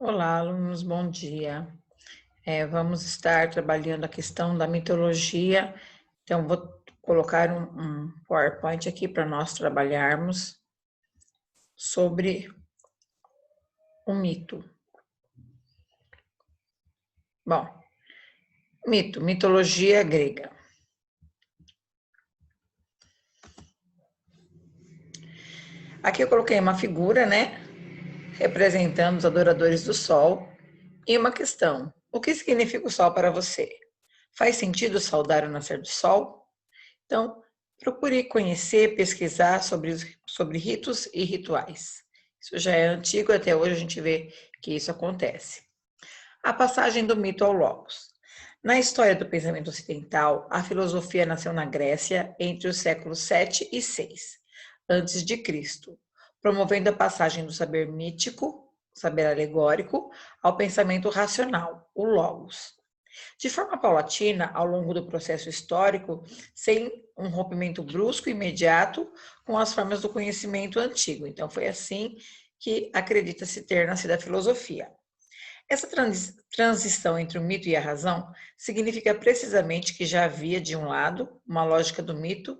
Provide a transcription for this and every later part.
Olá, alunos, bom dia. Vamos estar trabalhando a questão da mitologia. Então, vou colocar um PowerPoint aqui para nós trabalharmos sobre o mito. Bom, mitologia grega. Aqui eu coloquei uma figura, né, representando os adoradores do sol e uma questão. O que significa o sol para você? Faz sentido saudar o nascer do sol? Então, procure conhecer, pesquisar sobre ritos e rituais. Isso já é antigo, até hoje a gente vê que isso acontece. A passagem do mito ao Logos. Na história do pensamento ocidental, a filosofia nasceu na Grécia entre os séculos 7 e 6 antes de Cristo, promovendo a passagem do saber mítico, saber alegórico, ao pensamento racional, o Logos. De forma paulatina, ao longo do processo histórico, sem um rompimento brusco e imediato com as formas do conhecimento antigo. Então, foi assim que acredita-se ter nascido a filosofia. Essa transição entre o mito e a razão significa precisamente que já havia, de um lado, uma lógica do mito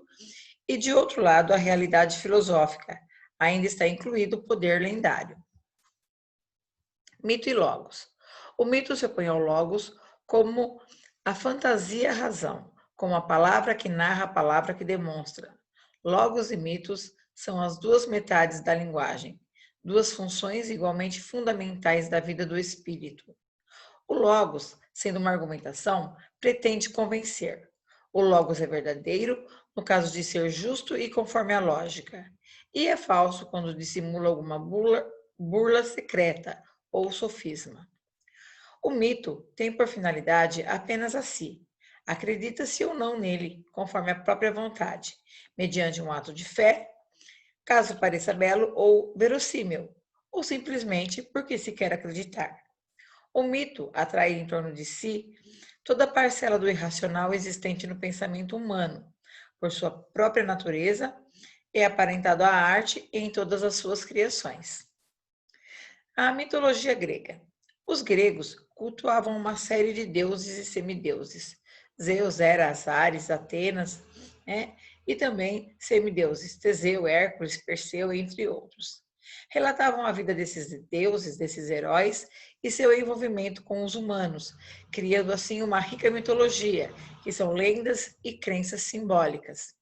e, de outro lado, a realidade filosófica. Ainda está incluído o poder lendário. Mito e logos. O mito se opõe ao logos como a fantasia-razão, como a palavra que narra a palavra que demonstra. Logos e mitos são as duas metades da linguagem, duas funções igualmente fundamentais da vida do espírito. O logos, sendo uma argumentação, pretende convencer. O logos é verdadeiro no caso de ser justo e conforme a lógica, e é falso quando dissimula alguma burla secreta ou sofisma. O mito tem por finalidade apenas a si. Acredita-se ou não nele, conforme a própria vontade, mediante um ato de fé, caso pareça belo ou verossímil, ou simplesmente porque se quer acreditar. O mito atrai em torno de si toda a parcela do irracional existente no pensamento humano, por sua própria natureza, é aparentado à arte em todas as suas criações. A mitologia grega. Os gregos cultuavam uma série de deuses e semideuses. Zeus, Hera, Ares, Atenas, né? E também semideuses, Teseu, Hércules, Perseu, entre outros. Relatavam a vida desses deuses, desses heróis e seu envolvimento com os humanos, criando assim uma rica mitologia, que são lendas e crenças simbólicas,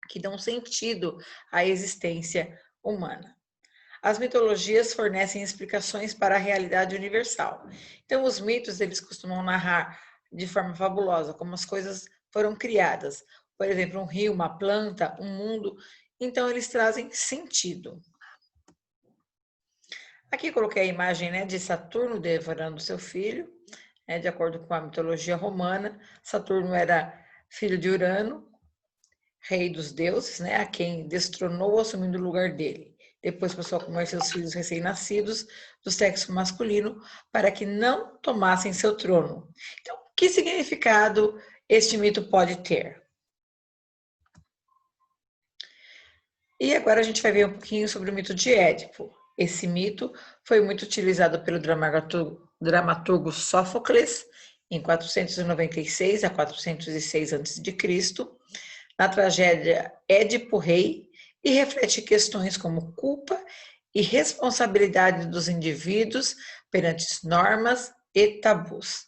que dão sentido à existência humana. As mitologias fornecem explicações para a realidade universal. Então, os mitos, eles costumam narrar de forma fabulosa como as coisas foram criadas. Por exemplo, um rio, uma planta, um mundo. Então, eles trazem sentido. Aqui coloquei a imagem, né, de Saturno devorando seu filho, né, de acordo com a mitologia romana. Saturno era filho de Urano, rei dos deuses, né, a quem destronou assumindo o lugar dele. Depois passou a comer seus filhos recém-nascidos do sexo masculino para que não tomassem seu trono. Então, que significado este mito pode ter? E agora a gente vai ver um pouquinho sobre o mito de Édipo. Esse mito foi muito utilizado pelo dramaturgo Sófocles em 496 a 406 a.C., na tragédia Édipo Rei, e reflete questões como culpa e responsabilidade dos indivíduos perante normas e tabus.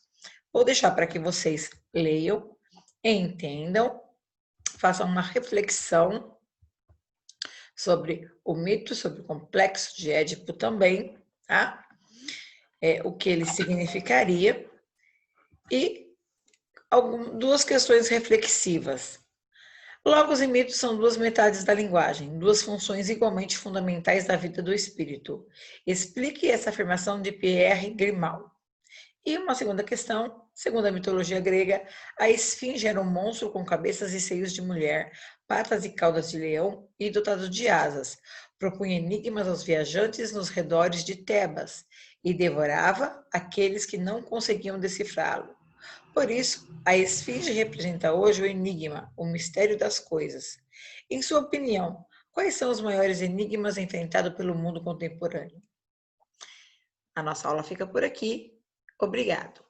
Vou deixar para que vocês leiam, entendam, façam uma reflexão sobre o mito, sobre o complexo de Édipo também, tá? O que ele significaria, e duas questões reflexivas. Logos e mitos são duas metades da linguagem, duas funções igualmente fundamentais da vida do espírito. Explique essa afirmação de Pierre Grimal. E uma segunda questão, segundo a mitologia grega, a esfinge era um monstro com cabeças e seios de mulher, patas e caudas de leão e dotado de asas. Propunha enigmas aos viajantes nos redores de Tebas e devorava aqueles que não conseguiam decifrá-lo. Por isso, a esfinge representa hoje o enigma, o mistério das coisas. Em sua opinião, quais são os maiores enigmas enfrentados pelo mundo contemporâneo? A nossa aula fica por aqui. Obrigado!